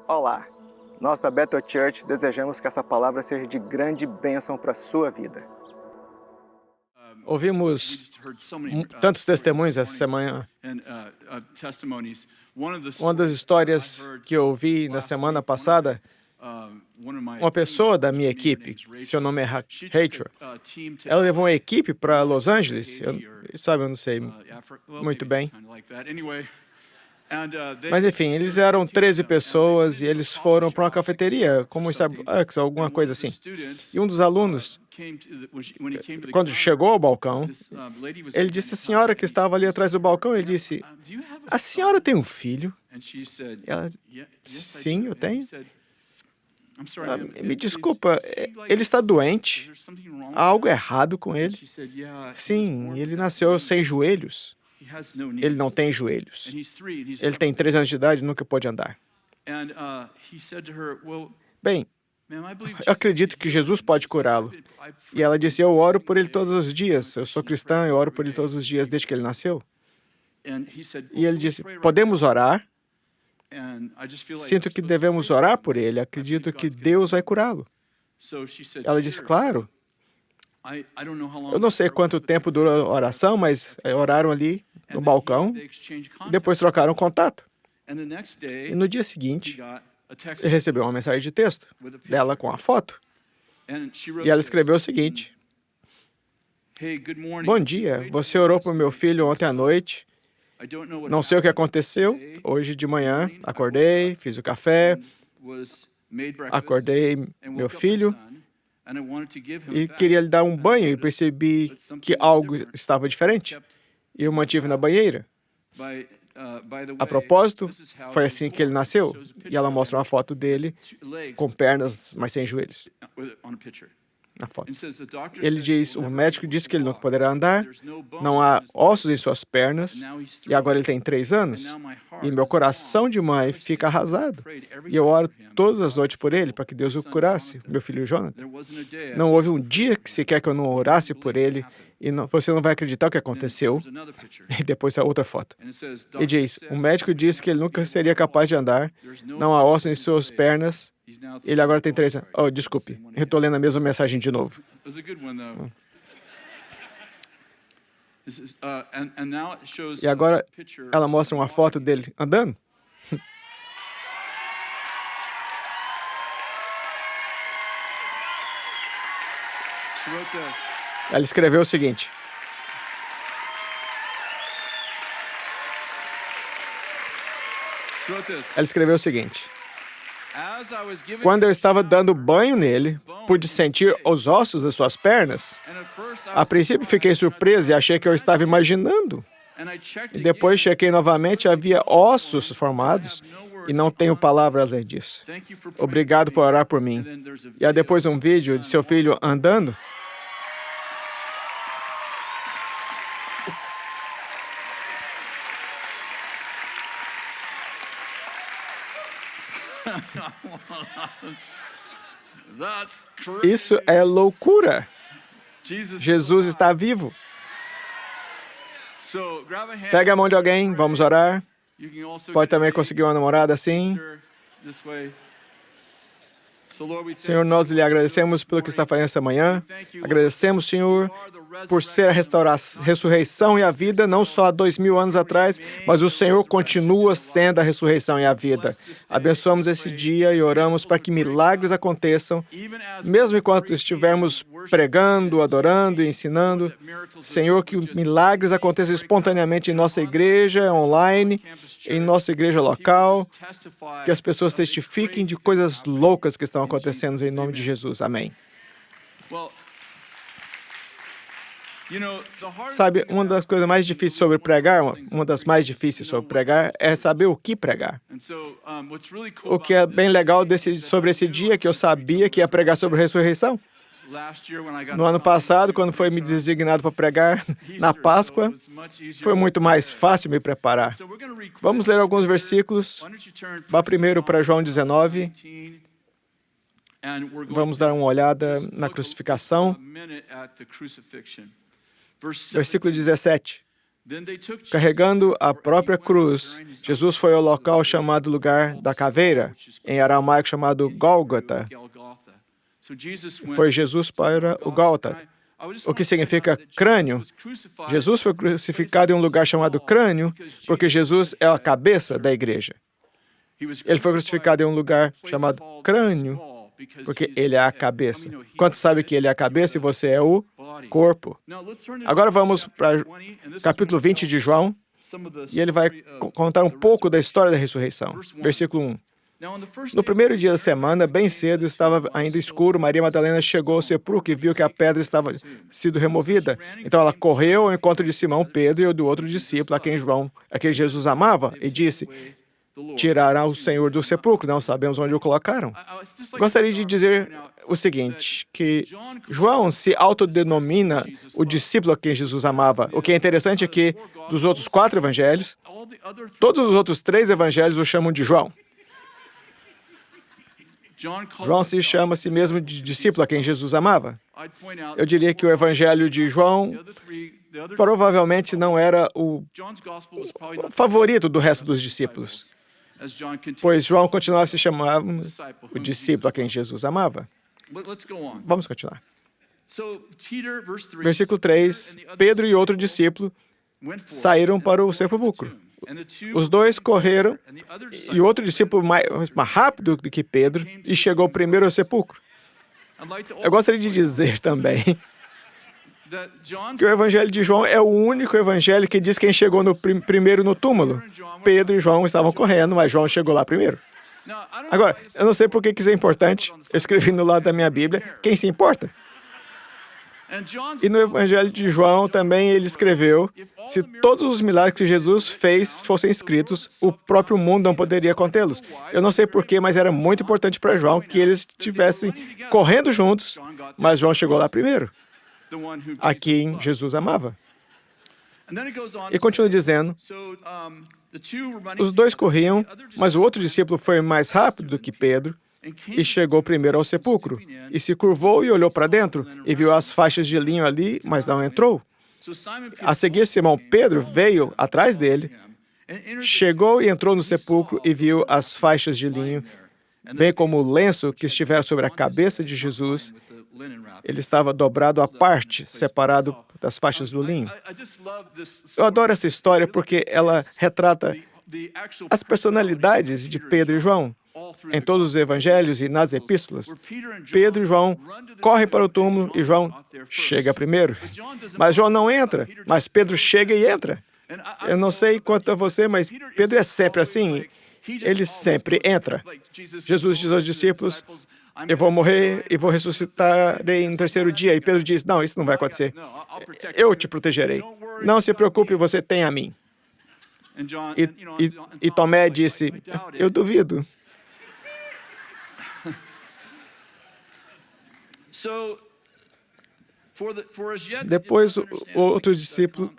Olá! Nós da Bethel Church desejamos que essa palavra seja de grande bênção para a sua vida. Ouvimos tantos testemunhos essa semana. Uma das histórias que eu ouvi na semana passada, uma pessoa da minha equipe, seu nome é Rachel, ela levou uma equipe para Los Angeles. Eu não sei muito bem. Mas enfim, eles eram 13 pessoas e eles foram para uma cafeteria, como um Starbucks, alguma coisa assim. E um dos alunos, quando chegou ao balcão, ele disse à senhora que estava ali atrás do balcão, ele disse, a senhora tem um filho? Ela disse, sim, eu tenho. Me desculpa, ele está doente? Há algo errado com ele? Sim, ele nasceu sem joelhos. Ele não tem joelhos. Ele tem 3 anos de idade e nunca pôde andar. Bem, eu acredito que Jesus pode curá-lo. E ela disse, eu oro por ele todos os dias. Eu sou cristã, eu oro por ele todos os dias desde que ele nasceu. E ele disse, podemos orar? Sinto que devemos orar por ele. Acredito que Deus vai curá-lo. Ela disse, claro. Eu não sei quanto tempo durou a oração, mas oraram ali no balcão e depois trocaram contato. E no dia seguinte, ele recebeu uma mensagem de texto dela com a foto. E ela escreveu o seguinte, bom dia, você orou por meu filho ontem à noite. Não sei o que aconteceu. Hoje de manhã, acordei, fiz o café, acordei meu filho e queria lhe dar um banho e percebi que algo estava diferente. E eu mantive na banheira. A propósito, foi assim que ele nasceu. E ela mostra uma foto dele com pernas, mas sem joelhos. Na foto. Ele diz, o médico disse que ele nunca poderá andar, não há ossos em suas pernas, e agora ele tem 3 anos, e meu coração de mãe fica arrasado. E eu oro todas as noites por ele, para que Deus o curasse, meu filho Jonathan. Não houve um dia que sequer que eu não orasse por ele, e você não vai acreditar o que aconteceu. E depois a outra foto. E diz, o médico disse que ele nunca seria capaz de andar, não há ossos em suas pernas, ele agora tem 3 anos. Oh, desculpe, eu estou lendo a mesma mensagem de novo. E agora ela mostra uma foto dele andando. Ela escreveu o seguinte. Ela escreveu o seguinte. Quando eu estava dando banho nele, pude sentir os ossos das suas pernas. A princípio fiquei surpreso e achei que eu estava imaginando. E depois chequei novamente, havia ossos formados e não tenho palavras além disso. Obrigado por orar por mim. E há depois um vídeo de seu filho andando. Isso é loucura. Jesus está vivo. Pega a mão de alguém, vamos orar. Pode também conseguir uma namorada assim. Senhor, nós lhe agradecemos pelo que está fazendo essa manhã. Agradecemos, Senhor, por ser a ressurreição e a vida, não só há 2000 anos atrás, mas o Senhor continua sendo a ressurreição e a vida. Abençoamos esse dia e oramos para que milagres aconteçam, mesmo enquanto estivermos pregando, adorando e ensinando. Senhor, que milagres aconteçam espontaneamente em nossa igreja online, em nossa igreja local, que as pessoas testifiquem de coisas loucas que estão acontecendo em nome de Jesus. Amém. Sabe, uma das coisas mais difíceis sobre pregar, uma das mais difíceis sobre pregar, é saber o que pregar. O que é bem legal sobre esse dia é que eu sabia que ia pregar sobre ressurreição. No ano passado, quando foi me designado para pregar na Páscoa, foi muito mais fácil me preparar. Vamos ler alguns versículos. Vá primeiro para João 19. Vamos dar uma olhada na crucificação. Versículo 17. Carregando a própria cruz, Jesus foi ao local chamado Lugar da Caveira, em aramaico chamado Gólgota. Foi Jesus para o Gólgota, o que significa crânio. Jesus foi crucificado em um lugar chamado crânio, porque Jesus é a cabeça da igreja. Ele foi crucificado em um lugar chamado crânio, porque ele é a cabeça. Quantos sabem que ele é a cabeça e você é o corpo? Agora vamos para capítulo 20 de João, e ele vai contar um pouco da história da ressurreição. Versículo 1. No primeiro dia da semana, bem cedo, estava ainda escuro, Maria Madalena chegou ao sepulcro e viu que a pedra estava sido removida. Então ela correu ao encontro de Simão, Pedro e do outro discípulo, a quem Jesus amava, e disse: tiraram o Senhor do sepulcro, não sabemos onde o colocaram. Gostaria de dizer o seguinte, que João se autodenomina o discípulo a quem Jesus amava. O que é interessante é que, dos outros 4 evangelhos, todos os outros 3 evangelhos o chamam de João. João se chama a si mesmo de discípulo a quem Jesus amava. Eu diria que o evangelho de João provavelmente não era o favorito do resto dos discípulos, pois João continuava a se chamar o discípulo a quem Jesus amava. Vamos continuar. Versículo 3, Pedro e outro discípulo saíram para o sepulcro. Os 2 correram, e o outro discípulo mais rápido do que Pedro, e chegou primeiro ao sepulcro. Eu gostaria de dizer também que o evangelho de João é o único evangelho que diz quem chegou primeiro no túmulo. Pedro e João estavam correndo, mas João chegou lá primeiro. Agora, eu não sei por que isso é importante. Eu escrevi no lado da minha Bíblia, quem se importa? E no evangelho de João também ele escreveu: se todos os milagres que Jesus fez fossem escritos, o próprio mundo não poderia contê-los. Eu não sei porquê, mas era muito importante para João que eles estivessem correndo juntos, mas João chegou lá primeiro, a quem Jesus amava. E continua dizendo: os 2 corriam, mas o outro discípulo foi mais rápido do que Pedro e chegou primeiro ao sepulcro, e se curvou e olhou para dentro, e viu as faixas de linho ali, mas não entrou. A seguir, Simão Pedro veio atrás dele, chegou e entrou no sepulcro e viu as faixas de linho, bem como o lenço que estivera sobre a cabeça de Jesus. Ele estava dobrado à parte, separado das faixas do linho. Eu adoro essa história porque ela retrata as personalidades de Pedro e João. Em todos os evangelhos e nas epístolas, Pedro e João correm para o túmulo e João chega primeiro. Mas João não entra, mas Pedro chega e entra. Eu não sei quanto a você, mas Pedro é sempre assim. Ele sempre entra. Jesus diz aos discípulos: eu vou morrer e vou ressuscitar no terceiro dia. E Pedro diz: não, isso não vai acontecer. Eu te protegerei. Não se preocupe, você tem a mim. E Tomé disse: eu duvido. Depois, o outro discípulo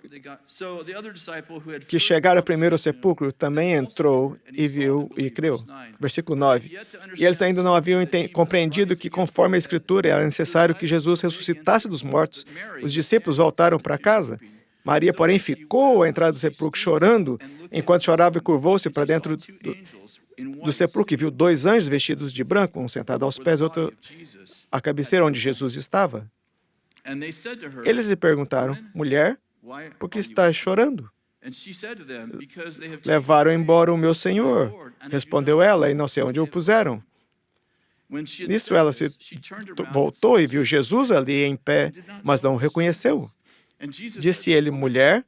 que chegara primeiro ao sepulcro também entrou e viu e creu. Versículo 9. E eles ainda não haviam compreendido que, conforme a Escritura, era necessário que Jesus ressuscitasse dos mortos. Os discípulos voltaram para casa. Maria, porém, ficou à entrada do sepulcro chorando. Enquanto chorava, e curvou-se para dentro do sepulcro e viu 2 anjos vestidos de branco, um sentado aos pés, outro à cabeceira onde Jesus estava. Eles lhe perguntaram: mulher, por que estás chorando? Levaram embora o meu Senhor, respondeu ela, e não sei onde o puseram. Nisso ela se voltou e viu Jesus ali em pé, mas não o reconheceu. Disse ele: mulher,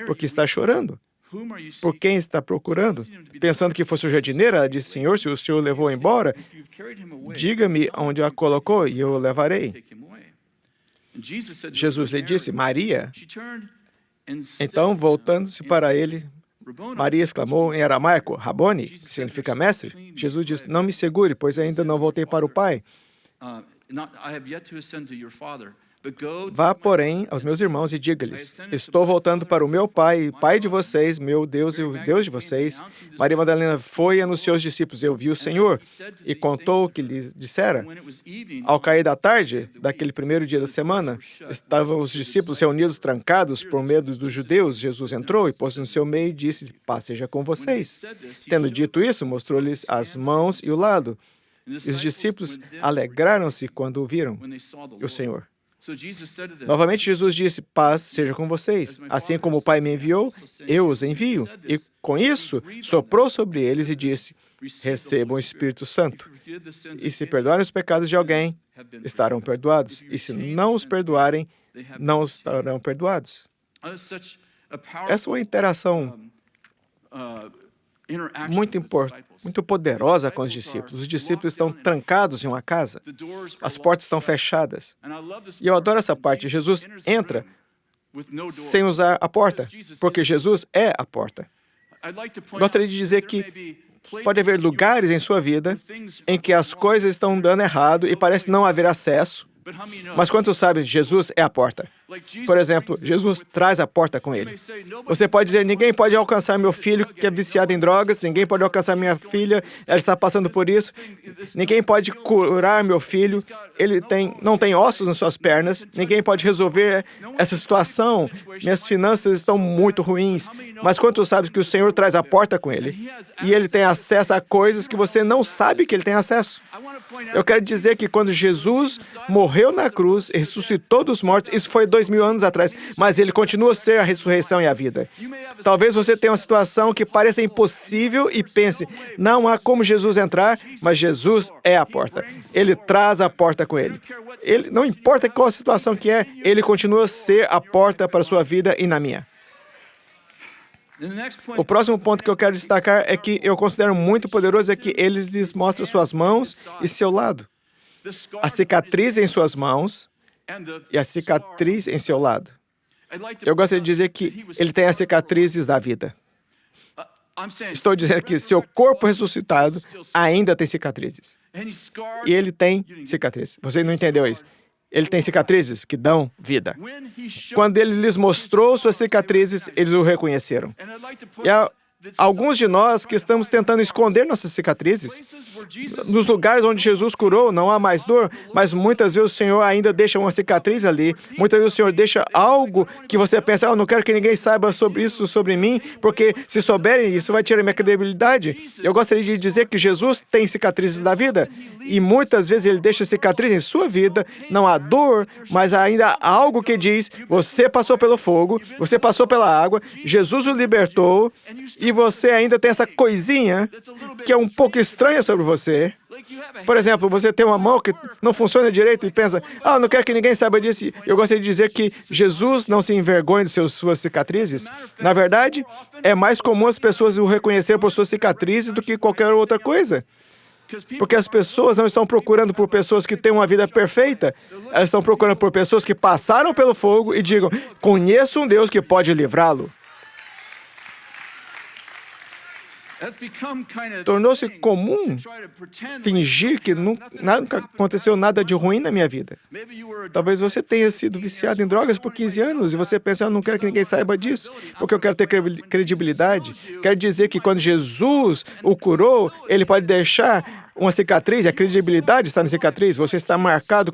por que está chorando? Por quem está procurando? Pensando que fosse o jardineiro, ela disse: Senhor, se o Senhor o levou embora, diga-me onde a colocou e eu o levarei. Jesus lhe disse: Maria. Então, voltando-se para ele, Maria exclamou em aramaico: Raboni, que significa mestre. Jesus disse: não me segure, pois ainda não voltei para o Pai. Vá, porém, aos meus irmãos e diga-lhes: estou voltando para o meu Pai, Pai de vocês, meu Deus e o Deus de vocês. Maria Madalena foi e anunciou aos discípulos: eu vi o Senhor, e contou o que lhes dissera. Ao cair da tarde, daquele primeiro dia da semana, estavam os discípulos reunidos, trancados, por medo dos judeus. Jesus entrou e pôs-se no seu meio e disse: paz seja com vocês. Tendo dito isso, mostrou-lhes as mãos e o lado. E os discípulos alegraram-se quando o viram, o Senhor. Novamente Jesus disse: paz seja com vocês. Assim como o Pai me enviou, eu os envio. E com isso, soprou sobre eles e disse: recebam o Espírito Santo. E se perdoarem os pecados de alguém, estarão perdoados. E se não os perdoarem, não estarão perdoados. Essa é uma interação muito poderosa com os discípulos. Os discípulos estão trancados em uma casa. As portas estão fechadas. E eu adoro essa parte. Jesus entra sem usar a porta, porque Jesus é a porta. Gostaria de dizer que pode haver lugares em sua vida em que as coisas estão dando errado e parece não haver acesso. Mas quantos sabem, Jesus é a porta. Por exemplo, Jesus traz a porta com ele. Você pode dizer: ninguém pode alcançar meu filho que é viciado em drogas, ninguém pode alcançar minha filha, ela está passando por isso, ninguém pode curar meu filho, ele não tem ossos nas suas pernas, ninguém pode resolver essa situação, minhas finanças estão muito ruins. Mas quantos sabem que o Senhor traz a porta com ele? E ele tem acesso a coisas que você não sabe que ele tem acesso. Eu quero dizer que quando Jesus morreu na cruz e ressuscitou dos mortos, isso foi 2000 anos atrás, mas ele continua a ser a ressurreição e a vida. Talvez você tenha uma situação que pareça impossível e pense: não há como Jesus entrar, mas Jesus é a porta. Ele traz a porta com ele. Não importa qual a situação que é, ele continua a ser a porta para a sua vida e na minha. O próximo ponto que eu quero destacar é que eu considero muito poderoso é que ele lhes mostra suas mãos e seu lado. A cicatriz em suas mãos e a cicatriz em seu lado. Eu gostaria de dizer que ele tem as cicatrizes da vida. Estou dizendo que seu corpo ressuscitado ainda tem cicatrizes. E ele tem cicatrizes. Você não entendeu isso? Ele tem cicatrizes que dão vida. Quando ele lhes mostrou suas cicatrizes, eles o reconheceram. E há alguns de nós que estamos tentando esconder nossas cicatrizes. Nos lugares onde Jesus curou, não há mais dor, mas muitas vezes o Senhor ainda deixa uma cicatriz ali. Muitas vezes o Senhor deixa algo que você pensa: eu não quero que ninguém saiba sobre isso, sobre mim, porque se souberem, isso vai tirar minha credibilidade. Eu gostaria de dizer que Jesus tem cicatrizes da vida, e muitas vezes ele deixa cicatriz em sua vida. Não há dor, mas ainda há algo que diz: você passou pelo fogo, você passou pela água, Jesus o libertou, e você ainda tem essa coisinha que é um pouco estranha sobre você. Por exemplo, você tem uma mão que não funciona direito e pensa: eu não quero que ninguém saiba disso. Eu gostaria de dizer que Jesus não se envergonha de suas cicatrizes. Na verdade, é mais comum as pessoas o reconhecer por suas cicatrizes do que qualquer outra coisa. Porque as pessoas não estão procurando por pessoas que têm uma vida perfeita. Elas estão procurando por pessoas que passaram pelo fogo e digam: conheço um Deus que pode livrá-lo. Tornou-se comum fingir que nunca aconteceu nada de ruim na minha vida. Talvez você tenha sido viciado em drogas por 15 anos e você pensa: eu não quero que ninguém saiba disso, porque eu quero ter credibilidade. Quero dizer que quando Jesus o curou, ele pode deixar uma cicatriz, e a credibilidade está na cicatriz. Você está marcado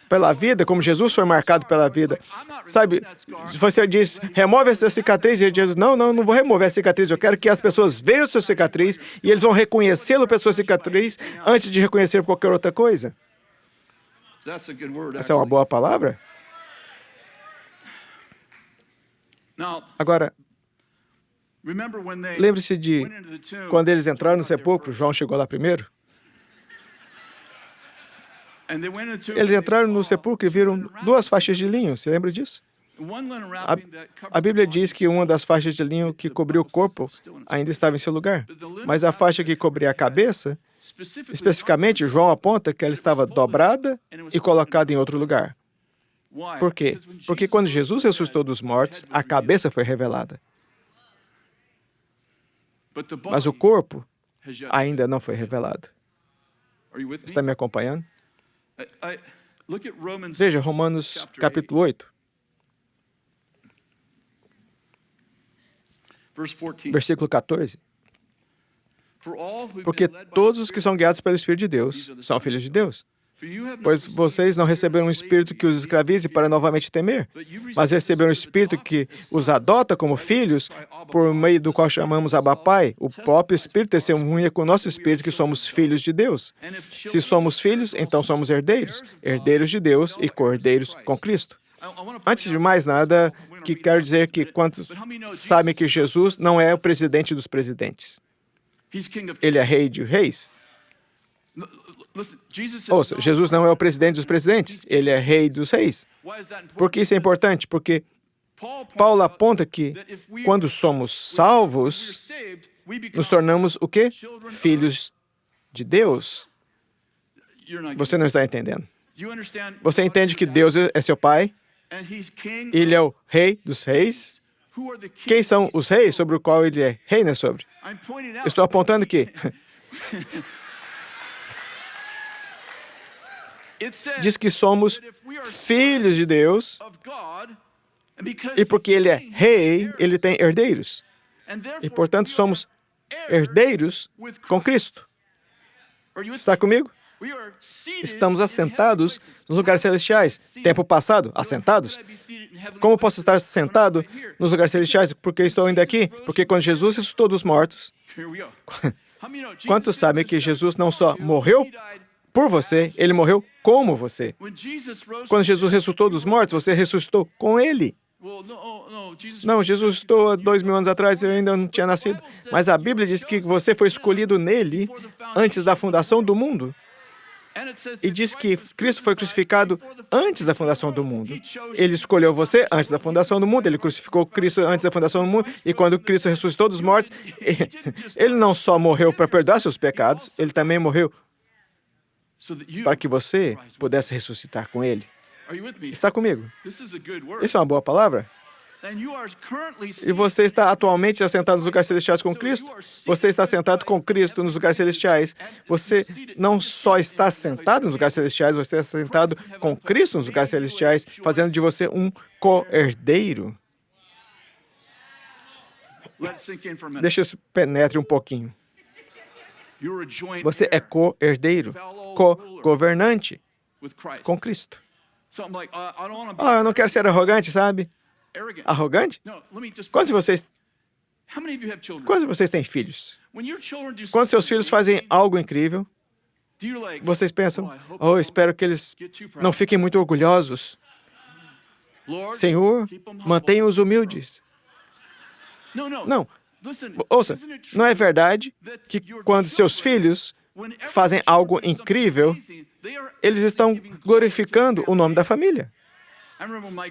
pela vida, como Jesus foi marcado pela vida. Sabe, você diz: remove essa cicatriz, e Jesus: não vou remover a cicatriz, eu quero que as pessoas vejam a sua cicatriz e eles vão reconhecê-lo pela sua cicatriz antes de reconhecer qualquer outra coisa. Essa é uma boa palavra? Agora, lembre-se de quando eles entraram no sepulcro. João chegou lá primeiro. Eles entraram no sepulcro e viram 2 faixas de linho. Você lembra disso? A Bíblia diz que uma das faixas de linho que cobriu o corpo ainda estava em seu lugar. Mas a faixa que cobria a cabeça, especificamente, João aponta que ela estava dobrada e colocada em outro lugar. Por quê? Porque quando Jesus ressuscitou dos mortos, a cabeça foi revelada. Mas o corpo ainda não foi revelado. Está me acompanhando? Veja Romanos capítulo 8, versículo 14. Porque todos os que são guiados pelo Espírito de Deus são filhos de Deus. Pois vocês não receberam um espírito que os escravize para novamente temer, mas receberam um espírito que os adota como filhos, por meio do qual chamamos Abba Pai. O próprio Espírito testemunha com o nosso espírito que somos filhos de Deus. Se somos filhos, então somos herdeiros, herdeiros de Deus e co-herdeiros com Cristo. Antes de mais nada, que quero dizer que quantos sabem que Jesus não é o presidente dos presidentes? Ele é rei de reis. Ouça, Jesus não é o presidente dos presidentes, ele é rei dos reis. Por que isso é importante? Porque Paulo aponta que quando somos salvos, nos tornamos o quê? Filhos de Deus. Você não está entendendo. Você entende que Deus é seu pai? Ele é o rei dos reis? Quem são os reis sobre o qual ele é rei, né, sobre? Estou apontando que diz que somos filhos de Deus e porque ele é rei, ele tem herdeiros. E, portanto, somos herdeiros com Cristo. Está comigo? Estamos assentados nos lugares celestiais. Tempo passado, assentados. Como posso estar sentado nos lugares celestiais? Porque estou ainda aqui? Porque quando Jesus ressuscitou dos mortos, quantos sabem que Jesus não só morreu por você, ele morreu como você? Quando Jesus ressuscitou dos mortos, você ressuscitou com ele. Não, Jesus ressuscitou há 2000 anos atrás, eu ainda não tinha nascido. Mas a Bíblia diz que você foi escolhido nele antes da fundação do mundo. E diz que Cristo foi crucificado antes da fundação do mundo. Ele escolheu você antes da fundação do mundo, ele crucificou Cristo antes da fundação do mundo, e quando Cristo ressuscitou dos mortos, ele não só morreu para perdoar seus pecados, ele também morreu para que você pudesse ressuscitar com ele. Está comigo? Isso é uma boa palavra? E você está atualmente assentado nos lugares celestiais com Cristo? Você está sentado com Cristo nos lugares celestiais. Você não só está sentado nos lugares celestiais, você está sentado com Cristo nos lugares celestiais, fazendo de você um co-herdeiro. Deixa isso penetre um pouquinho. Você é co-herdeiro, co-governante com Cristo. Eu não quero ser arrogante, sabe? Arrogante? Quantos de vocês têm filhos? Quando seus filhos fazem algo incrível, vocês pensam, espero que eles não fiquem muito orgulhosos. Senhor, mantenha-os humildes. Não. Ouça, não é verdade que quando seus filhos fazem algo incrível, eles estão glorificando o nome da família?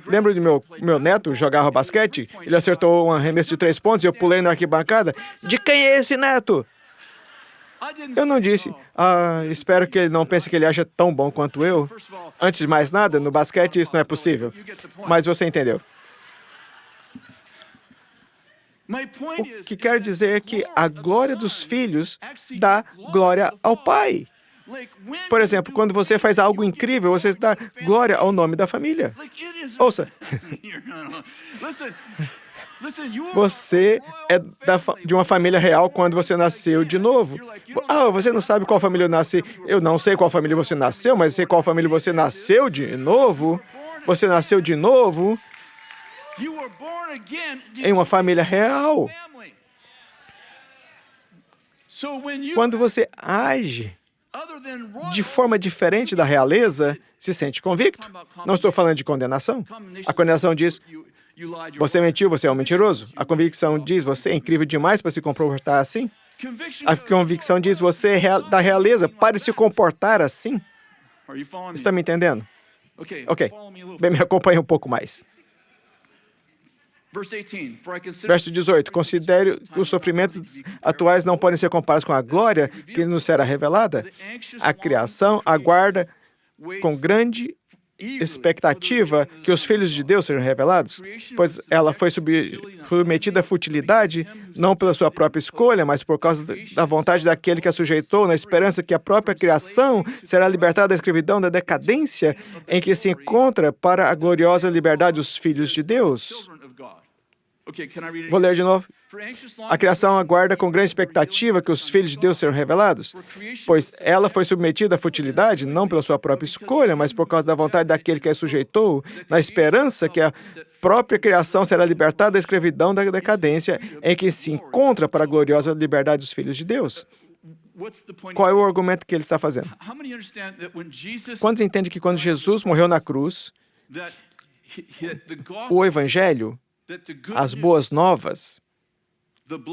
Lembro de meu neto jogava basquete, ele acertou um arremesso de 3 pontos e eu pulei na arquibancada. De quem é esse neto? Eu não disse, espero que ele não pense que ele acha tão bom quanto eu. Antes de mais nada, no basquete isso não é possível. Mas você entendeu. O que quero dizer é que a glória dos filhos dá glória ao Pai. Por exemplo, quando você faz algo incrível, você dá glória ao nome da família. Ouça, você é de uma família real quando você nasceu de novo. Você não sabe qual família eu nasci. Eu não sei qual família você nasceu, mas sei qual família você nasceu de novo. Você nasceu de novo em uma família real. Quando você age de forma diferente da realeza, se sente convicto. Não estou falando de condenação. A condenação diz, você mentiu, você é um mentiroso. A convicção diz, você é incrível demais para se comportar assim. A convicção diz, você é da realeza, pare de se comportar assim. Está me entendendo? Ok. Bem, me acompanhe um pouco mais. Verso 18. Considere que os sofrimentos atuais não podem ser comparados com a glória que nos será revelada. A criação aguarda com grande expectativa que os filhos de Deus sejam revelados, pois ela foi submetida à futilidade, não pela sua própria escolha, mas por causa da vontade daquele que a sujeitou, na esperança que a própria criação será libertada da escravidão, da decadência em que se encontra para a gloriosa liberdade dos filhos de Deus. Vou ler de novo. A criação aguarda com grande expectativa que os filhos de Deus sejam revelados, pois ela foi submetida à futilidade, não pela sua própria escolha, mas por causa da vontade daquele que a sujeitou, na esperança que a própria criação será libertada da escravidão, da decadência em que se encontra para a gloriosa liberdade dos filhos de Deus. Qual é o argumento que ele está fazendo? Quantos entendem que quando Jesus morreu na cruz, o Evangelho, as boas novas,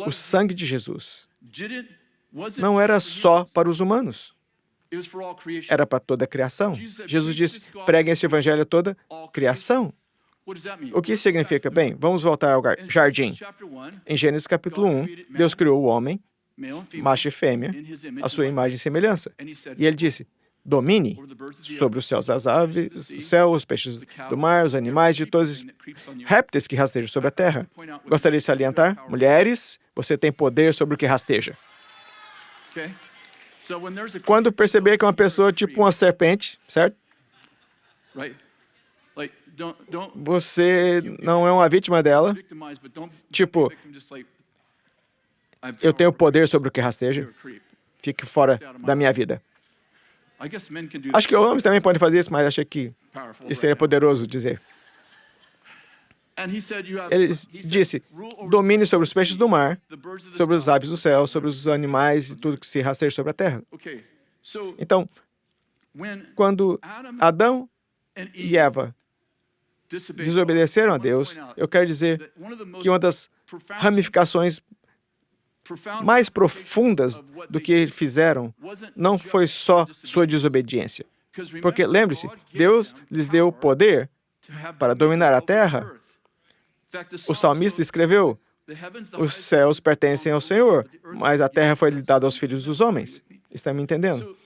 o sangue de Jesus, não era só para os humanos, era para toda a criação. Jesus disse, preguem esse evangelho a toda a criação. O que isso significa? Bem, vamos voltar ao jardim. Em Gênesis capítulo 1, Deus criou o homem, macho e fêmea, a sua imagem e semelhança. E ele disse, domine sobre os céus das aves, o céu, os peixes do mar, os animais de todos os répteis que rastejam sobre a terra. Gostaria de salientar, mulheres, você tem poder sobre o que rasteja. Quando perceber que uma pessoa é tipo uma serpente, certo? Você não é uma vítima dela. Tipo, eu tenho poder sobre o que rasteja. Fique fora da minha vida. Acho que homens também podem fazer isso, mas acho que isso seria poderoso dizer. Ele disse, domine sobre os peixes do mar, sobre as aves do céu, sobre os animais e tudo que se rasteja sobre a terra. Então, quando Adão e Eva desobedeceram a Deus, eu quero dizer que uma das ramificações mais profundas do que fizeram não foi só sua desobediência. Porque, lembre-se, Deus lhes deu o poder para dominar a terra. O salmista escreveu, os céus pertencem ao Senhor, mas a terra foi lhe dada aos filhos dos homens. Está me entendendo?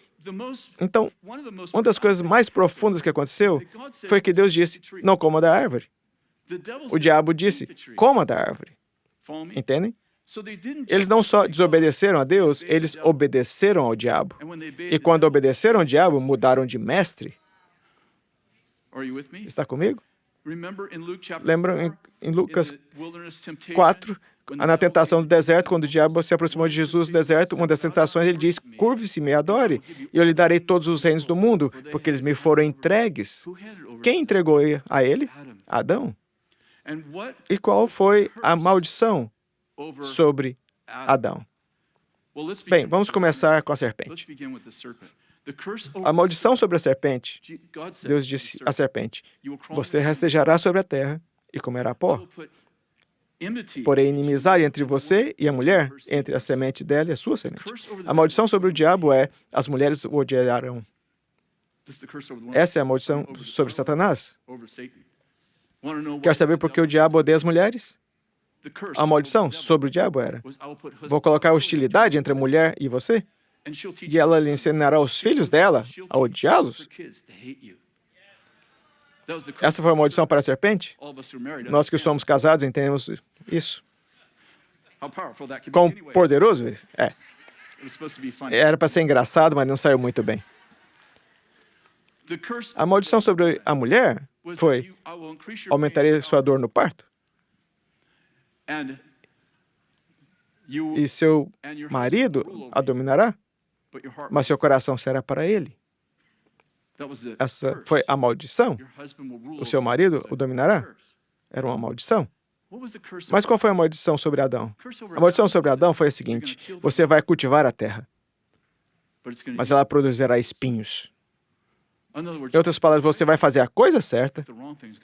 Então, uma das coisas mais profundas que aconteceu foi que Deus disse, não coma da árvore. O diabo disse, coma da árvore. Entendem? Eles não só desobedeceram a Deus, eles obedeceram ao diabo. E quando obedeceram ao diabo, mudaram de mestre. Está comigo? Lembram em Lucas 4, na tentação do deserto, quando o diabo se aproximou de Jesus no deserto, uma das tentações, ele diz, curve-se e me adore, e eu lhe darei todos os reinos do mundo, porque eles me foram entregues. Quem entregou a ele? Adão. E qual foi a maldição sobre Adão? Bem, vamos começar com a serpente. A maldição sobre a serpente, Deus disse à serpente, você rastejará sobre a terra e comerá pó. Porém, inimizade entre você e a mulher, entre a semente dela e a sua semente. A maldição sobre o diabo é, as mulheres o odiarão. Essa é a maldição sobre Satanás. Quer saber por que o diabo odeia as mulheres? A maldição sobre o diabo era, vou colocar hostilidade entre a mulher e você, e ela lhe ensinará os filhos dela a odiá-los. Essa foi a maldição para a serpente? Nós que somos casados entendemos isso. Quão poderoso é. Era para ser engraçado, mas não saiu muito bem. A maldição sobre a mulher foi, aumentarei sua dor no parto. E seu marido a dominará, mas seu coração será para ele. Essa foi a maldição. O seu marido o dominará. Era uma maldição. Mas qual foi a maldição sobre Adão? A maldição sobre Adão foi a seguinte, você vai cultivar a terra, mas ela produzirá espinhos. Em outras palavras, você vai fazer a coisa certa,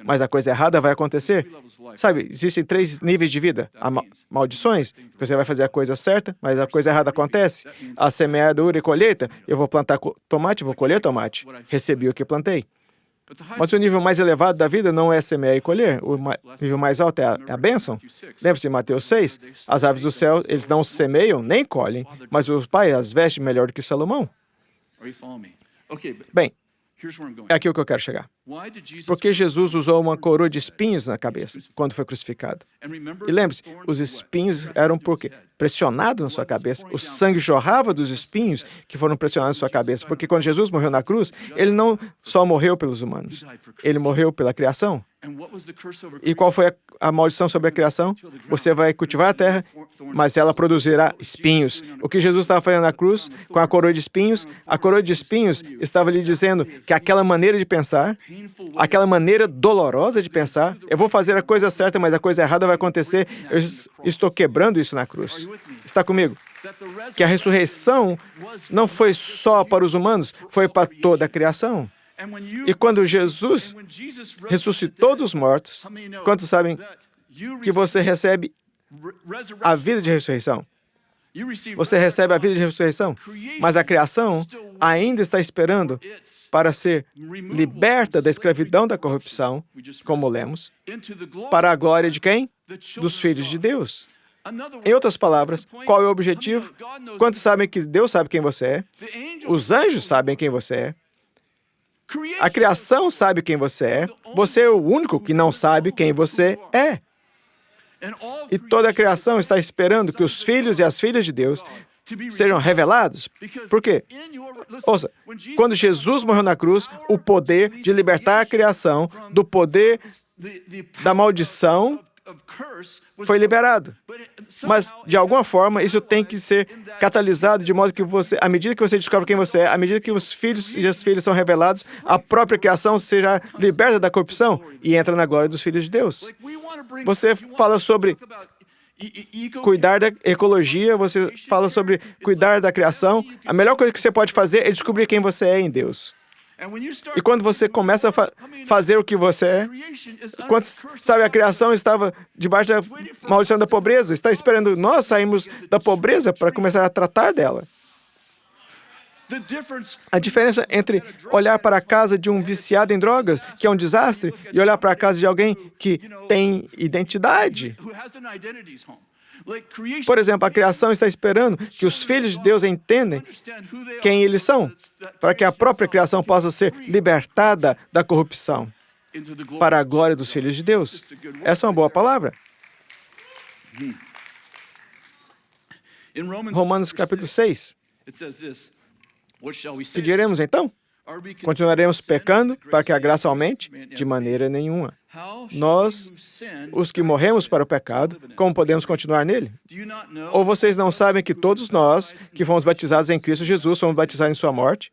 mas a coisa errada vai acontecer. Sabe, existem 3 níveis de vida. Há maldições, você vai fazer a coisa certa, mas a coisa errada acontece. A semeadura e colheita, eu vou plantar tomate, vou colher tomate. Recebi o que plantei. Mas o nível mais elevado da vida não é semear e colher. O nível mais alto é a bênção. Lembre-se, em Mateus 6, as aves do céu, eles não semeiam nem colhem, mas o Pai as veste melhor do que Salomão. Bem, É aqui que eu quero chegar. Porque Jesus usou uma coroa de espinhos na cabeça quando foi crucificado. E lembre-se, os espinhos eram porque pressionados na sua cabeça. O sangue jorrava dos espinhos que foram pressionados na sua cabeça. Porque quando Jesus morreu na cruz, ele não só morreu pelos humanos, ele morreu pela criação. E qual foi a maldição sobre a criação? Você vai cultivar a terra, mas ela produzirá espinhos. O que Jesus estava fazendo na cruz, com a coroa de espinhos, a coroa de espinhos estava lhe dizendo que aquela maneira de pensar, aquela maneira dolorosa de pensar, eu vou fazer a coisa certa, mas a coisa errada vai acontecer, eu estou quebrando isso na cruz. Está comigo? Que a ressurreição não foi só para os humanos, foi para toda a criação. E quando Jesus ressuscitou dos mortos, quantos sabem que você recebe a vida de ressurreição? Você recebe a vida de ressurreição, mas a criação ainda está esperando para ser liberta da escravidão da corrupção, como lemos, para a glória de quem? Dos filhos de Deus. Em outras palavras, qual é o objetivo? Quantos sabem que Deus sabe quem você é? Os anjos sabem quem você é. A criação sabe quem você é. Você é o único que não sabe quem você é. E toda a criação está esperando que os filhos e as filhas de Deus sejam revelados. Por quê? Ouça, quando Jesus morreu na cruz, o poder de libertar a criação do poder da maldição foi liberado. Mas, de alguma forma, isso tem que ser catalisado de modo que você, à medida que você descobre quem você é, à medida que os filhos e as filhas são revelados, a própria criação seja liberta da corrupção e entra na glória dos filhos de Deus. Você fala sobre cuidar da ecologia, você fala sobre cuidar da criação. A melhor coisa que você pode fazer é descobrir quem você é em Deus. E quando você começa a fazer o que você é, quando, sabe, a criação estava debaixo da maldição da pobreza, está esperando nós sairmos da pobreza para começar a tratar dela. A diferença entre olhar para a casa de um viciado em drogas, que é um desastre, e olhar para a casa de alguém que tem identidade. Por exemplo, a criação está esperando que os filhos de Deus entendam quem eles são, para que a própria criação possa ser libertada da corrupção, para a glória dos filhos de Deus. Essa é uma boa palavra. Romanos capítulo 6. Que diremos então? Continuaremos pecando para que a graça aumente? De maneira nenhuma. Nós, os que morremos para o pecado, como podemos continuar nele? Ou vocês não sabem que todos nós, que fomos batizados em Cristo Jesus, fomos batizados em sua morte?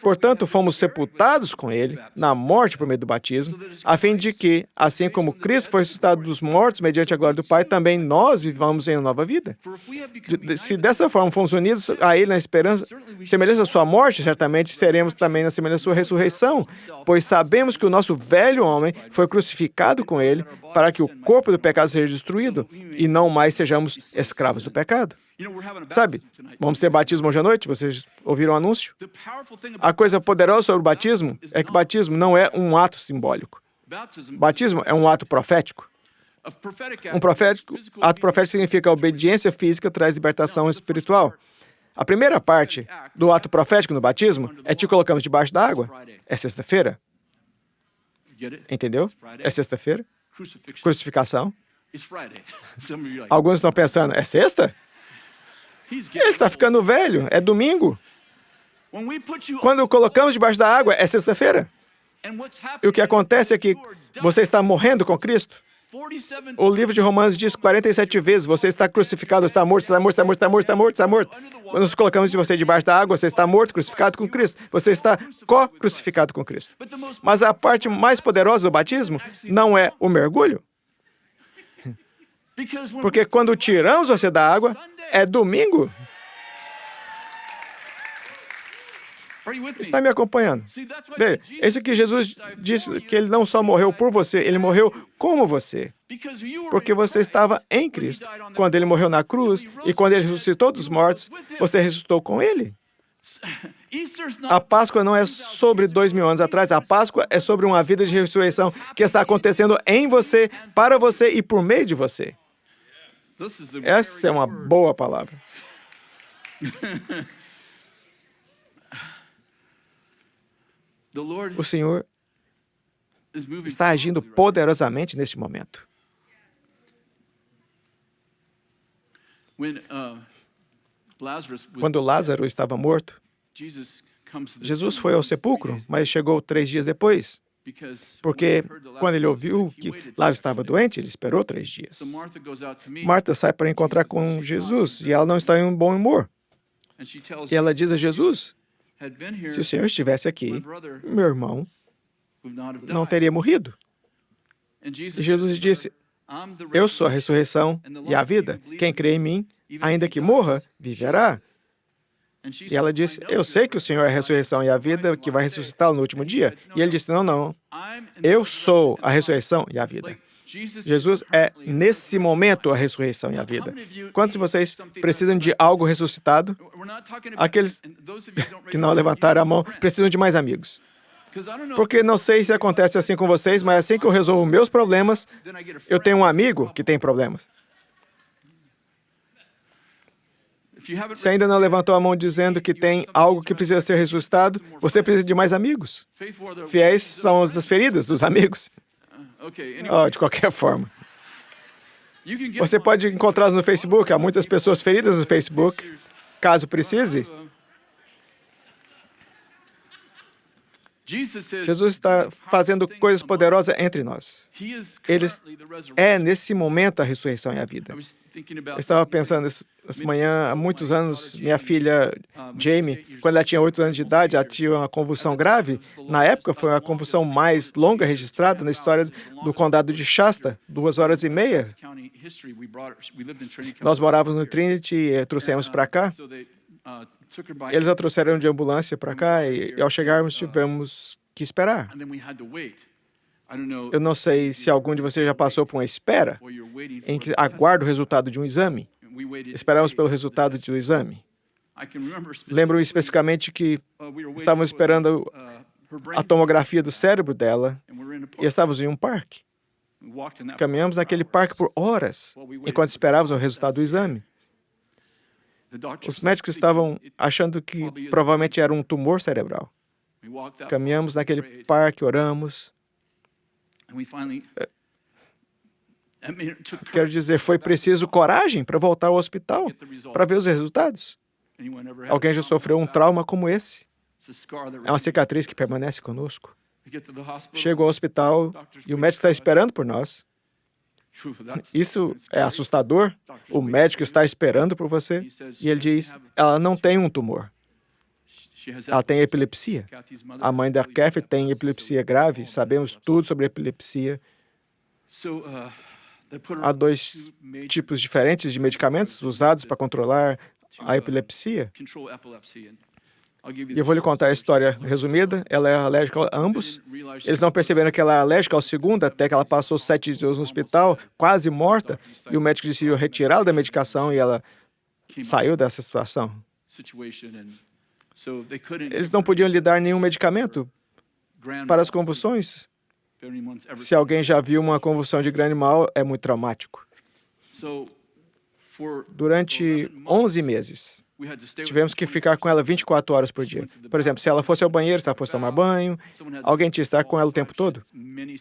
Portanto, fomos sepultados com ele na morte por meio do batismo, a fim de que, assim como Cristo foi ressuscitado dos mortos mediante a glória do Pai, também nós vivamos em uma nova vida. Se dessa forma fomos unidos a ele na esperança, semelhança à sua morte, certamente seremos também na semelhança à sua ressurreição, pois sabemos que o nosso velho homem foi crucificado com ele para que o corpo do pecado seja destruído e não mais sejamos escravos do pecado. Sabe, vamos ter batismo hoje à noite? Vocês ouviram o anúncio? A coisa poderosa sobre o batismo é que o batismo não é um ato simbólico. Batismo é um ato profético. Ato profético significa obediência física traz libertação espiritual. A primeira parte do ato profético no batismo é te colocamos debaixo da água. É sexta-feira. Entendeu? É sexta-feira. Crucificação. Alguns estão pensando, é sexta? Ele está ficando velho, é domingo. Quando colocamos debaixo da água, é sexta-feira. E o que acontece é que você está morrendo com Cristo. O livro de Romanos diz 47 vezes, você está crucificado, está morto, está morto, está morto, está morto, está morto, está morto. Quando nos colocamos você debaixo da água, você está morto, crucificado com Cristo. Você está co-crucificado com Cristo. Mas a parte mais poderosa do batismo não é o mergulho. Porque quando tiramos você da água, é domingo. Está me acompanhando? Veja, esse que Jesus disse que ele não só morreu por você, ele morreu como você. Porque você estava em Cristo. Quando ele morreu na cruz e quando ele ressuscitou dos mortos, você ressuscitou com ele. A Páscoa não é sobre 2000 anos atrás, a Páscoa é sobre uma vida de ressurreição que está acontecendo em você, para você e por meio de você. Essa é uma boa palavra. O Senhor está agindo poderosamente neste momento. Quando Lázaro estava morto, Jesus foi ao sepulcro, mas chegou 3 dias depois, porque quando ele ouviu que Lázaro estava doente, ele esperou 3 dias. Marta sai para encontrar com Jesus e ela não está em um bom humor. E ela diz a Jesus, se o Senhor estivesse aqui, meu irmão não teria morrido. E Jesus disse, eu sou a ressurreição e a vida. Quem crê em mim, ainda que morra, viverá. E ela disse, eu sei que o Senhor é a ressurreição e a vida, que vai ressuscitá-lo no último dia. E ele disse, não, eu sou a ressurreição e a vida. Jesus é, nesse momento, a ressurreição e a vida. Quantos de vocês precisam de algo ressuscitado? Aqueles que não levantaram a mão precisam de mais amigos. Porque não sei se acontece assim com vocês, mas assim que eu resolvo meus problemas, eu tenho um amigo que tem problemas. Se ainda não levantou a mão dizendo que tem algo que precisa ser ressuscitado, você precisa de mais amigos. Fiéis são as feridas dos amigos. De qualquer forma. Você pode encontrá-los no Facebook. Há muitas pessoas feridas no Facebook. Caso precise. Jesus está fazendo coisas poderosas entre nós. Ele é, nesse momento, a ressurreição e a vida. Eu estava pensando essa manhã, há muitos anos, minha filha Jamie, quando ela tinha 8 anos de idade, ela tinha uma convulsão grave. Na época, foi a convulsão mais longa registrada na história do condado de Shasta, 2 horas e meia. Nós morávamos no Trinity e trouxemos para cá. Eles a trouxeram de ambulância para cá e, ao chegarmos, tivemos que esperar. Eu não sei se algum de vocês já passou por uma espera em que aguarda o resultado de um exame. Esperamos pelo resultado do exame. Lembro especificamente que estávamos esperando a tomografia do cérebro dela e estávamos em um parque. Caminhamos naquele parque por horas enquanto esperávamos o resultado do exame. Os médicos estavam achando que provavelmente era um tumor cerebral. Caminhamos naquele parque, oramos. Quero dizer, foi preciso coragem para voltar ao hospital, para ver os resultados. Alguém já sofreu um trauma como esse? É uma cicatriz que permanece conosco. Chego ao hospital e o médico está esperando por nós. Isso é assustador. O médico está esperando por você e ele diz, ela não tem um tumor. Ela tem epilepsia. A mãe da Kathy tem epilepsia grave. Sabemos tudo sobre epilepsia. Há 2 tipos diferentes de medicamentos usados para controlar a epilepsia. E eu vou lhe contar a história resumida. Ela é alérgica a ambos. Eles não perceberam que ela é alérgica ao segundo, até que ela passou 7 dias no hospital, quase morta, e o médico decidiu retirá-la da medicação e ela saiu dessa situação. Eles não podiam lhe dar nenhum medicamento para as convulsões. Se alguém já viu uma convulsão de grande mal, é muito traumático. Durante 11 meses, tivemos que ficar com ela 24 horas por dia. Por exemplo, se ela fosse ao banheiro, se ela fosse tomar banho, alguém tinha que estar com ela o tempo todo.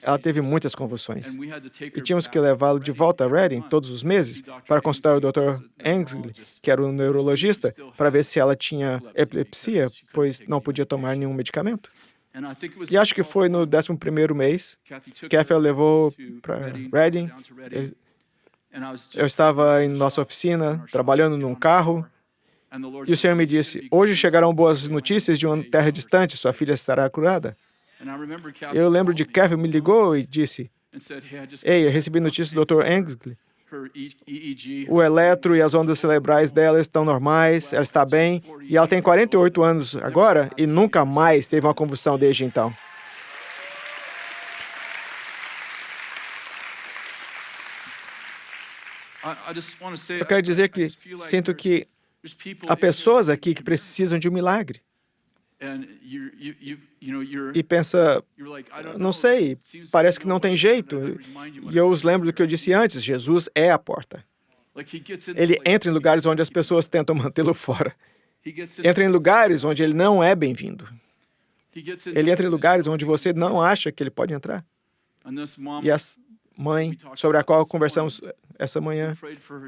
Ela teve muitas convulsões. E tínhamos que levá-la de volta a Redding todos os meses para consultar o Dr. Angsley, que era o neurologista, para ver se ela tinha epilepsia, pois não podia tomar nenhum medicamento. E acho que foi no 11º mês, Kathy levou para Redding. Eu estava em nossa oficina, trabalhando num carro, e o Senhor me disse, hoje chegarão boas notícias de uma terra distante, sua filha estará curada. Eu lembro de Kathy me ligou e disse, ei, eu recebi notícias do Dr. Angsley. O eletro e as ondas cerebrais dela estão normais, ela está bem, e ela tem 48 anos agora e nunca mais teve uma convulsão desde então. Eu quero dizer que sinto que há pessoas aqui que precisam de um milagre. E pensa, não sei, parece que não tem jeito. E eu os lembro do que eu disse antes, Jesus é a porta. Ele entra em lugares onde as pessoas tentam mantê-lo fora. Entra em lugares onde ele não é bem-vindo. Ele entra em lugares onde você não acha que ele pode entrar. E a mãe, sobre a qual conversamos essa manhã,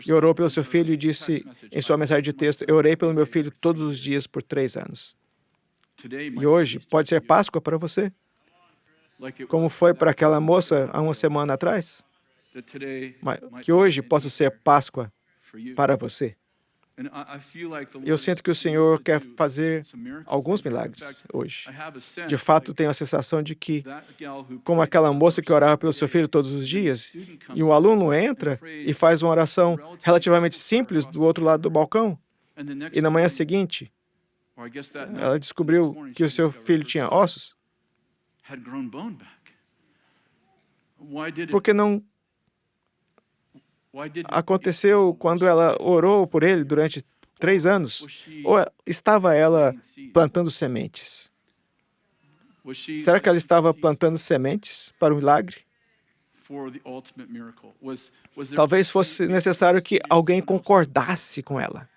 e orou pelo seu filho e disse em sua mensagem de texto: eu orei pelo meu filho todos os dias por 3 anos. E hoje pode ser Páscoa para você, como foi para aquela moça há uma semana atrás. Mas que hoje possa ser Páscoa para você. Eu sinto que o Senhor quer fazer alguns milagres hoje. De fato, tenho a sensação de que, como aquela moça que orava pelo seu filho todos os dias, e o aluno entra e faz uma oração relativamente simples do outro lado do balcão, e na manhã seguinte, ela descobriu que o seu filho tinha ossos. Por que não aconteceu quando ela orou por ele durante 3 anos? Ou estava ela plantando sementes? Será que ela estava plantando sementes para o milagre? Talvez fosse necessário que alguém concordasse com ela.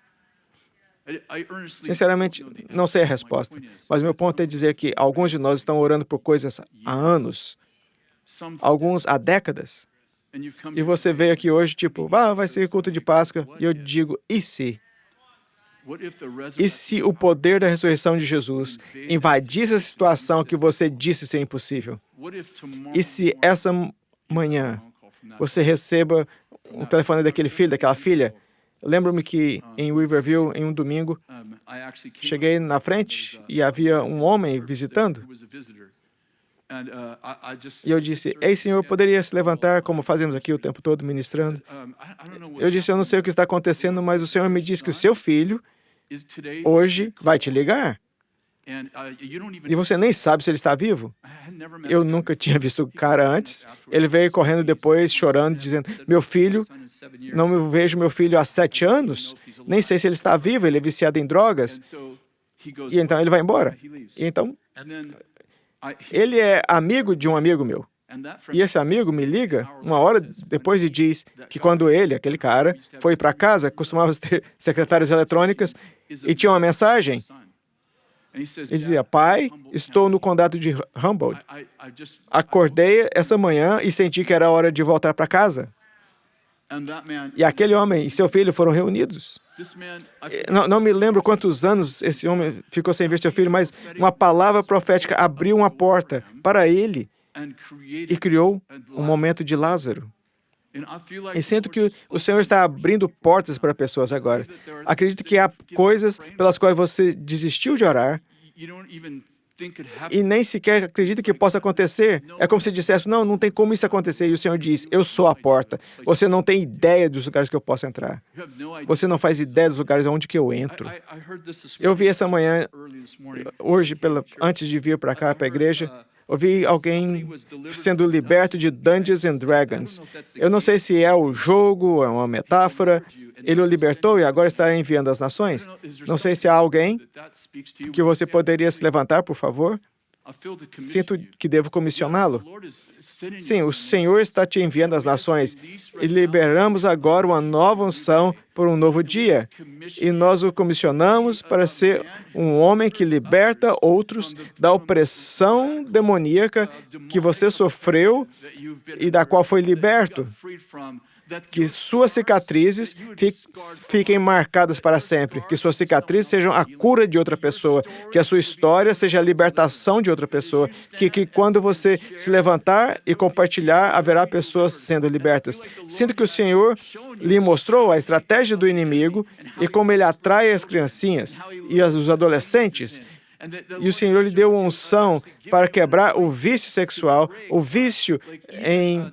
Sinceramente, não sei a resposta, mas meu ponto é dizer que alguns de nós estão orando por coisas há anos, alguns há décadas. E você veio aqui hoje, tipo, vai ser culto de Páscoa. E eu digo, e se? E se o poder da ressurreição de Jesus invadisse a situação que você disse ser impossível? E se essa manhã você receba um telefone daquele filho, daquela filha? Lembro-me que em Riverview, em um domingo, cheguei na frente e havia um homem visitando. E eu disse: ei, senhor, poderia se levantar, como fazemos aqui o tempo todo, ministrando? Eu disse: eu não sei o que está acontecendo, mas o Senhor me disse que o seu filho hoje vai te ligar. E você nem sabe se ele está vivo. Eu nunca tinha visto o cara antes. Ele veio correndo depois, chorando, dizendo: meu filho, não vejo meu filho há 7 anos, nem sei se ele está vivo, ele é viciado em drogas. E então ele vai embora. E então ele é amigo de um amigo meu. E esse amigo me liga 1 hora depois e diz que quando ele, aquele cara, foi para casa, costumava ter secretárias eletrônicas e tinha uma mensagem. Ele dizia: pai, estou no condado de Humboldt. Acordei essa manhã e senti que era hora de voltar para casa. E aquele homem e seu filho foram reunidos. Não me lembro quantos anos esse homem ficou sem ver seu filho, mas uma palavra profética abriu uma porta para ele e criou um momento de Lázaro. E sinto que o Senhor está abrindo portas para pessoas agora. Acredito que há coisas pelas quais você desistiu de orar e nem sequer acredita que possa acontecer. É como se dissesse: não tem como isso acontecer. E o Senhor diz: eu sou a porta. Você não tem ideia dos lugares que eu posso entrar. Você não faz ideia dos lugares onde que eu entro. Eu vi essa manhã, hoje, antes de vir para cá, para a igreja, ouvi alguém sendo liberto de Dungeons and Dragons. Eu não sei se é o jogo, é uma metáfora. Ele o libertou e agora está enviando às nações. Não sei se há alguém que você poderia se levantar, por favor. Sinto que devo comissioná-lo. Sim, o Senhor está te enviando às nações e liberamos agora uma nova unção por um novo dia. E nós o comissionamos para ser um homem que liberta outros da opressão demoníaca que você sofreu e da qual foi liberto. Que suas cicatrizes fiquem marcadas para sempre. Que suas cicatrizes sejam a cura de outra pessoa. Que a sua história seja a libertação de outra pessoa. Que quando você se levantar e compartilhar, haverá pessoas sendo libertas. Sinto que o Senhor lhe mostrou a estratégia do inimigo e como ele atrai as criancinhas e os adolescentes. E o Senhor lhe deu uma unção para quebrar o vício sexual, o vício em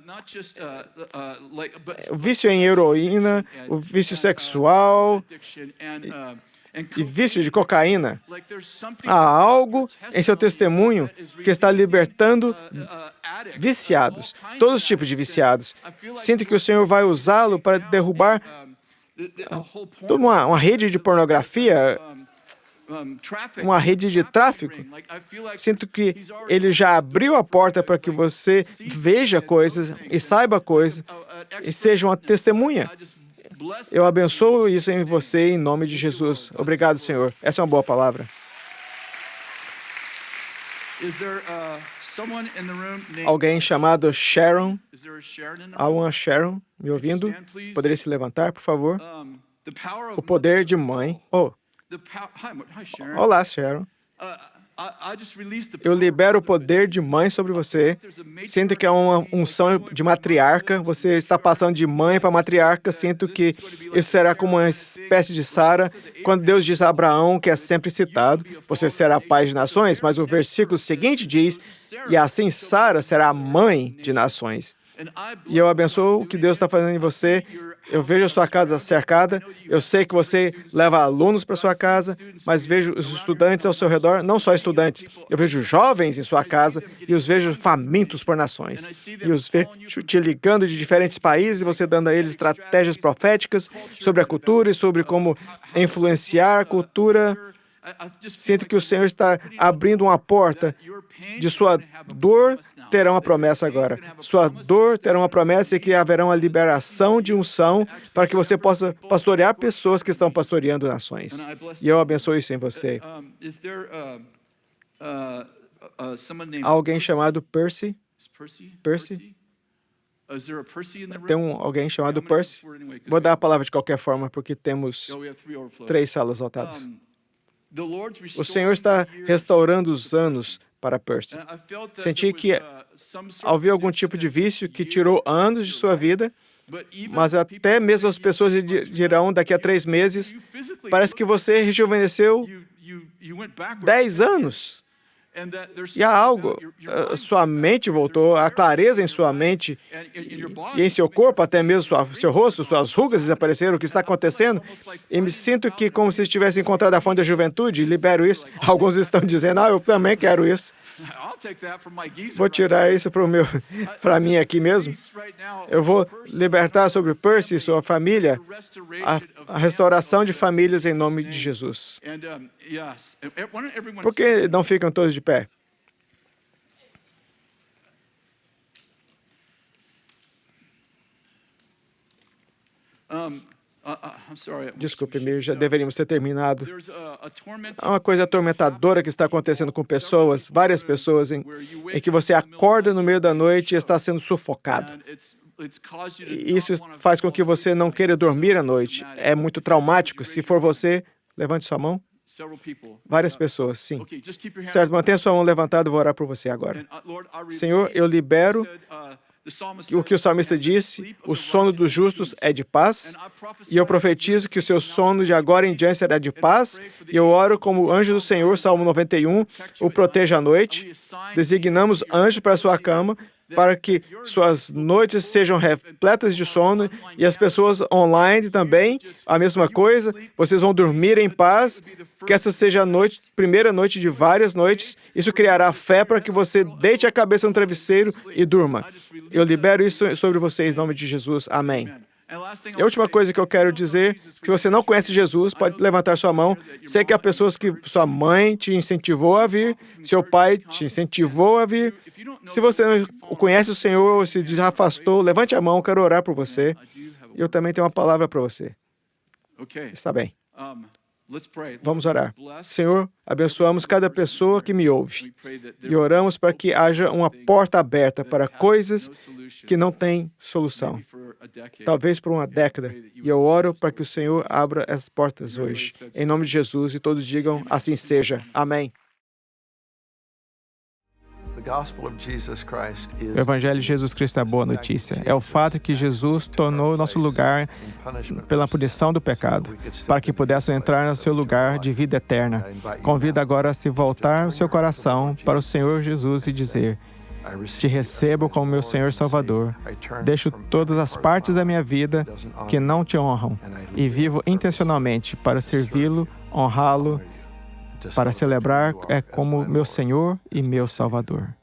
heroína, o vício sexual e vício de cocaína. Há algo em seu testemunho que está libertando viciados, todos os tipos de viciados. Sinto que o Senhor vai usá-lo para derrubar toda uma rede de pornografia, uma rede de tráfico. Sinto que ele já abriu a porta para que você veja coisas e saiba coisas e seja uma testemunha. Eu abençoo isso em você em nome de Jesus. Obrigado, Senhor. Essa é uma boa palavra. Alguém chamado Sharon? Há uma Sharon me ouvindo? Poderia se levantar, por favor? O poder de mãe. Olá, Sharon. Eu libero o poder de mãe sobre você. Sinto que é uma unção de matriarca. Você está passando de mãe para matriarca. Sinto que isso será como uma espécie de Sara. Quando Deus diz a Abraão, que é sempre citado, você será pai de nações, mas o versículo seguinte diz, e assim Sara será mãe de nações. E eu abençoo o que Deus está fazendo em você. Eu vejo a sua casa cercada. Eu sei que você leva alunos para sua casa, mas vejo os estudantes ao seu redor, não só estudantes. Eu vejo jovens em sua casa e os vejo famintos por nações. E os vejo te ligando de diferentes países e você dando a eles estratégias proféticas sobre a cultura e sobre como influenciar a cultura. Sinto que o Senhor está abrindo uma porta. De sua dor terá uma promessa agora. Sua dor terá uma promessa e que haverá uma liberação de unção para que você possa pastorear pessoas que estão pastoreando nações. E eu abençoo isso em você. Há alguém chamado Percy? Percy? Tem alguém chamado Percy? Vou dar a palavra de qualquer forma, porque temos 3 salas lotadas. O Senhor está restaurando os anos para Percy. Senti que havia algum tipo de vício que tirou anos de sua vida, mas até mesmo as pessoas dirão daqui a 3 meses, parece que você rejuvenesceu 10 anos. E há algo, sua mente voltou, há clareza em sua mente e em seu corpo, até mesmo seu rosto, suas rugas desapareceram, o que está acontecendo? E me sinto que como se estivesse encontrado a fonte da juventude, libero isso. Alguns estão dizendo, eu também quero isso. Vou tirar isso para mim aqui mesmo. Eu vou libertar sobre Percy e sua família a restauração de famílias em nome de Jesus. Por que não ficam todos de pé? Desculpe-me, já deveríamos ter terminado. Há uma coisa atormentadora que está acontecendo com pessoas, várias pessoas, em que você acorda no meio da noite e está sendo sufocado. E isso faz com que você não queira dormir à noite. É muito traumático. Se for você, levante sua mão. Várias pessoas, sim. Certo, mantenha sua mão levantada, eu vou orar por você agora. Senhor, eu libero o que o salmista disse, o sono dos justos é de paz, e eu profetizo que o seu sono de agora em diante será de paz, e eu oro como o anjo do Senhor, Salmo 91, o proteja à noite. Designamos anjo para a sua cama, para que suas noites sejam repletas de sono, e as pessoas online também, a mesma coisa, vocês vão dormir em paz, que essa seja a primeira noite de várias noites. Isso criará fé para que você deite a cabeça no travesseiro e durma. Eu libero isso sobre vocês em nome de Jesus. Amém. E a última coisa que eu quero dizer, se você não conhece Jesus, pode levantar sua mão. Sei que há pessoas que sua mãe te incentivou a vir, seu pai te incentivou a vir. Se você não conhece o Senhor ou se desafastou, levante a mão, eu quero orar por você. Eu também tenho uma palavra para você. Está bem. Vamos orar. Senhor, abençoamos cada pessoa que me ouve e oramos para que haja uma porta aberta para coisas que não têm solução, talvez por uma década. E eu oro para que o Senhor abra as portas hoje. Em nome de Jesus, e todos digam, assim seja. Amém. O Evangelho de Jesus Cristo é a boa notícia. É o fato que Jesus tornou nosso lugar pela punição do pecado, para que pudéssemos entrar no seu lugar de vida eterna. Convido agora a se voltar o seu coração para o Senhor Jesus e dizer, te recebo como meu Senhor e Salvador. Deixo todas as partes da minha vida que não te honram e vivo intencionalmente para servi-lo, honrá-lo, para celebrar como meu Senhor e meu Salvador.